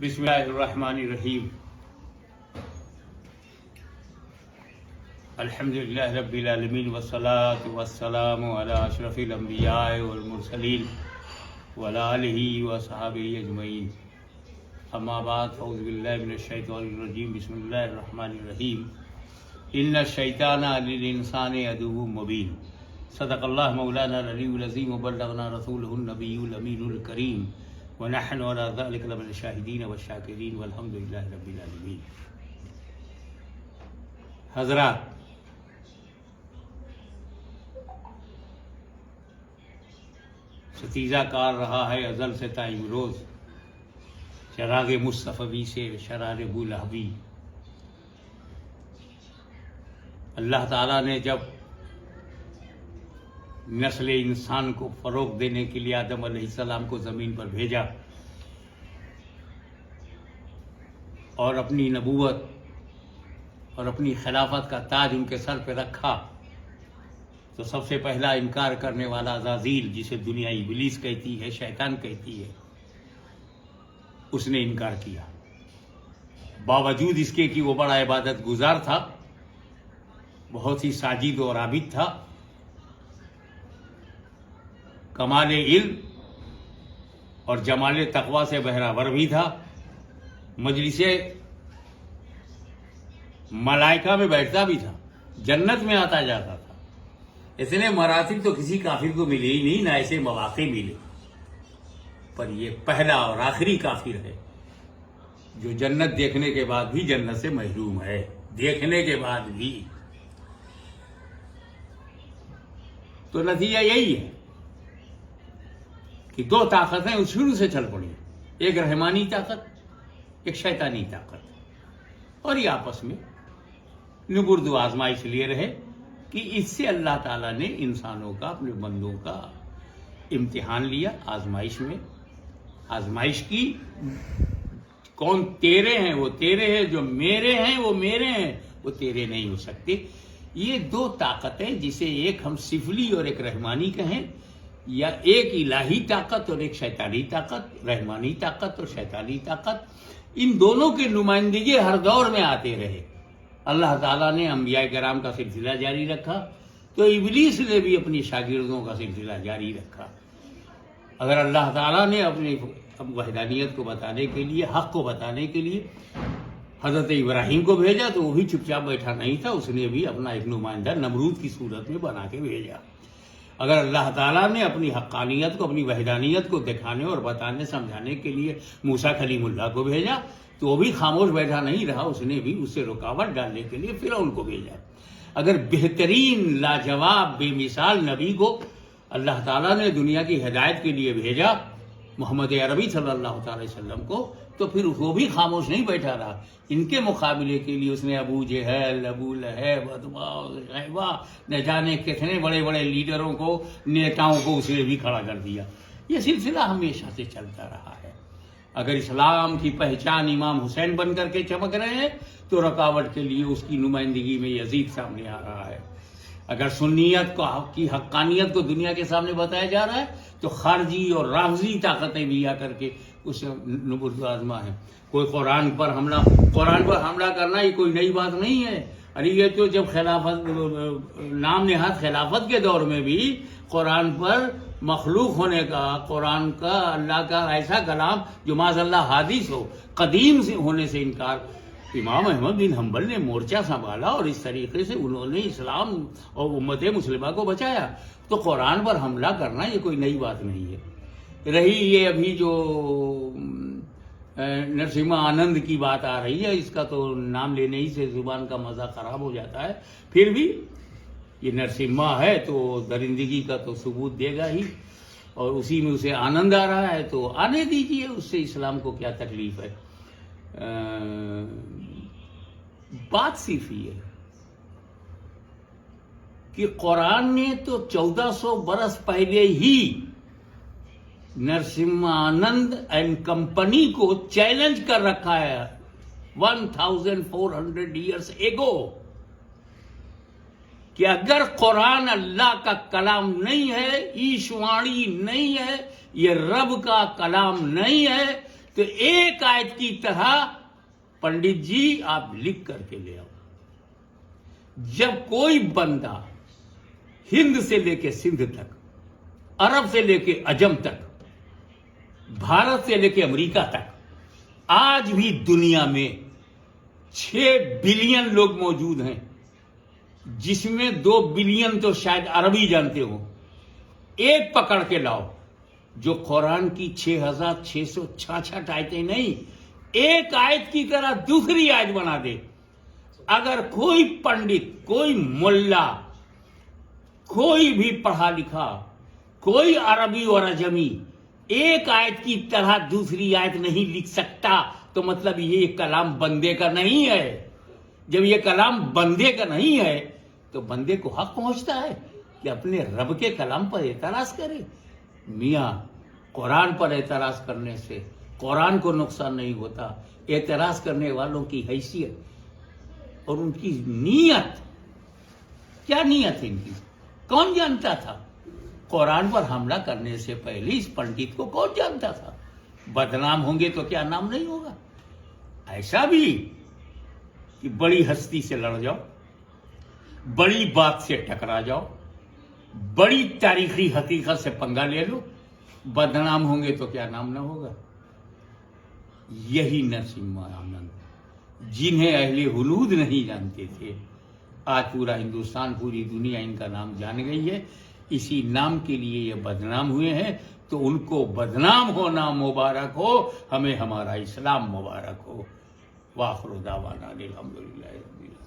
بسم اللہ الرحمن الرحیم الحمد للہ رب العالمین والصلاة والسلام علی اشرف الانبیاء والمرسلین وعلی آلہ وصحبہ اجمعین اما بعد فاعوذ باللہ من الشیطان الرجیم بسم اللہ الرحمن الرحیم ان الشیطان للانسان عدو مبین صدق اللہ مولانا العلی العظیم وبلغنا رسولہ النبی الامین الکریم ونحن على ذلك لمن الشاهدين والشاكرين والحمد لله رب العالمين. حضرات، ستیزہ کار رہا ہے ازل سے تا امروز چراغ مصطفی سے شرار بولہبی. اللہ تعالیٰ نے جب نسل انسان کو فروغ دینے کے لیے آدم علیہ السلام کو زمین پر بھیجا اور اپنی نبوت اور اپنی خلافت کا تاج ان کے سر پہ رکھا تو سب سے پہلا انکار کرنے والا عزازیل، جسے دنیا ابلیس کہتی ہے، شیطان کہتی ہے، اس نے انکار کیا. باوجود اس کے کہ وہ بڑا عبادت گزار تھا، بہت ہی ساجد اور عابد تھا، کمال علم اور جمال تقوی سے بہراور بھی تھا، مجلس ملائکہ میں بیٹھتا بھی تھا، جنت میں آتا جاتا تھا. اتنے مراتب تو کسی کافر کو ملے ہی نہیں، نہ ایسے مواقع ملے. پر یہ پہلا اور آخری کافر ہے جو جنت دیکھنے کے بعد بھی جنت سے محروم ہے، دیکھنے کے بعد بھی. تو نتیجہ یہی ہے کہ دو طاقتیں اس شروع سے چل پڑی، ایک رحمانی طاقت، ایک شیطانی طاقت، اور یہ آپس میں نبرد و آزمائش لیے رہے کہ اس سے اللہ تعالیٰ نے انسانوں کا، اپنے بندوں کا امتحان لیا. آزمائش میں آزمائش کی، کون تیرے ہیں وہ تیرے ہیں، جو میرے ہیں وہ میرے ہیں، وہ تیرے نہیں ہو سکتے. یہ دو طاقتیں، جسے ایک ہم سفلی اور ایک رحمانی کہیں، یا ایک الہی طاقت اور ایک شیطانی طاقت، رحمانی طاقت اور شیطانی طاقت، ان دونوں کے نمائندگی ہر دور میں آتے رہے. اللہ تعالیٰ نے انبیاء کرام کا سلسلہ جاری رکھا تو ابلیس نے بھی اپنی شاگردوں کا سلسلہ جاری رکھا. اگر اللہ تعالیٰ نے اپنی وحدانیت کو بتانے کے لیے، حق کو بتانے کے لیے حضرت ابراہیم کو بھیجا تو وہ بھی چپ چاپ بیٹھا نہیں تھا، اس نے بھی اپنا ایک نمائندہ نمرود کی صورت میں بنا کے بھیجا. اگر اللہ تعالیٰ نے اپنی حقانیت کو، اپنی وحدانیت کو دکھانے اور بتانے سمجھانے کے لیے موسیٰ کلیم اللہ کو بھیجا تو وہ بھی خاموش بیٹھا نہیں رہا، اس نے بھی اس سے رکاوٹ ڈالنے کے لیے فرعون کو بھیجا. اگر بہترین، لاجواب، بے مثال نبی کو اللہ تعالیٰ نے دنیا کی ہدایت کے لیے بھیجا، محمد عربی صلی اللہ تعالی وسلم کو، تو پھر وہ بھی خاموش نہیں بیٹھا رہا. ان کے مقابلے کے لیے اس نے ابو جہل، ابو لہب، عتبہ، شیبہ، نہ جانے کتنے بڑے بڑے لیڈروں کو، نیتاؤں کو اس نے بھی کھڑا کر دیا. یہ سلسلہ ہمیشہ سے چلتا رہا ہے. اگر اسلام کی پہچان امام حسین بن کر کے چمک رہے ہیں تو رکاوٹ کے لیے اس کی نمائندگی میں یزید سامنے آ رہا ہے. اگر سنیت کی حقانیت کو دنیا کے سامنے بتایا جا رہا ہے تو خارجی اور رافضی طاقتیں بھی آ کر کے اس نبرد آزما ہے. کوئی قرآن پر حملہ کرنا یہ کوئی نئی بات نہیں ہے. ارے یہ تو جب خلافت، نام نہاد خلافت کے دور میں بھی قرآن پر مخلوق ہونے کا، قرآن کا، اللہ کا ایسا کلام جو معاذ اللہ حادث ہو، قدیم سے ہونے سے انکار، امام احمد بن حنبل نے مورچہ سنبھالا اور اس طریقے سے انہوں نے اسلام اور امت مسلمہ کو بچایا. تو قرآن پر حملہ کرنا یہ کوئی نئی بات نہیں ہے. رہی یہ ابھی جو نرسمہا آنند کی بات آ رہی ہے، اس کا تو نام لینے ہی سے زبان کا مزہ خراب ہو جاتا ہے. پھر بھی یہ نرسمہا ہے تو درندگی کا تو ثبوت دے گا ہی، اور اسی میں اسے آنند آ رہا ہے تو آنے دیجیے، اس سے اسلام کو کیا تکلیف ہے. بات صرف یہ ہے کہ قرآن نے تو 1400 برس پہلے ہی نرسمہا آنند اینڈ کمپنی کو چیلنج کر رکھا ہے 1400 ایئرس ایگو، کہ اگر قرآن اللہ کا کلام نہیں ہے، ایشوانی نہیں ہے، یہ رب کا کلام نہیں ہے، تو ایک آیت کی طرح پنڈت جی آپ لکھ کر کے لے آؤ. جب کوئی بندہ ہند سے لے کے سندھ تک، عرب سے لے کے عجم تک، بھارت سے لے کے امریکہ تک، آج بھی دنیا میں 6 بلین لوگ موجود ہیں، جس میں 2 بلین تو شاید عربی جانتے ہو. ایک پکڑ کے لاؤ جو قرآن کی 6666 آیتیں نہیں، ایک آیت کی طرح دوسری آیت بنا دے. اگر کوئی پنڈت، کوئی ملا، کوئی بھی پڑھا لکھا، کوئی عربی اور عجمی ایک آیت کی طرح دوسری آیت نہیں لکھ سکتا تو مطلب یہ کلام بندے کا نہیں ہے. جب یہ کلام بندے کا نہیں ہے تو بندے کو حق پہنچتا ہے کہ اپنے رب کے کلام پر اعتراض کرے. میاں قرآن پر اعتراض کرنے سے قرآن کو نقصان نہیں ہوتا. اعتراض کرنے والوں کی حیثیت اور ان کی نیت، کیا نیت ہے ان کی، کون جانتا تھا؟ قرآن پر حملہ کرنے سے پہلے اس پنڈت کو کون جانتا تھا؟ بدنام ہوں گے تو کیا نام نہیں ہوگا؟ ایسا بھی کہ بڑی ہستی سے لڑ جاؤ، بڑی بات سے ٹکرا جاؤ، بڑی تاریخی حقیقت سے پنگا لے لو، بدنام ہوں گے تو کیا نام نہ ہوگا؟ یہی نرسمہا آنند جنہیں اہل ہنود نہیں جانتے تھے، آج پورا ہندوستان، پوری دنیا ان کا نام جان گئی ہے. اسی نام کے لیے یہ بدنام ہوئے ہیں، تو ان کو بدنام ہونا مبارک ہو، ہمیں ہمارا اسلام مبارک ہو. وآخر دعوانا الحمدللہ رب العالمین.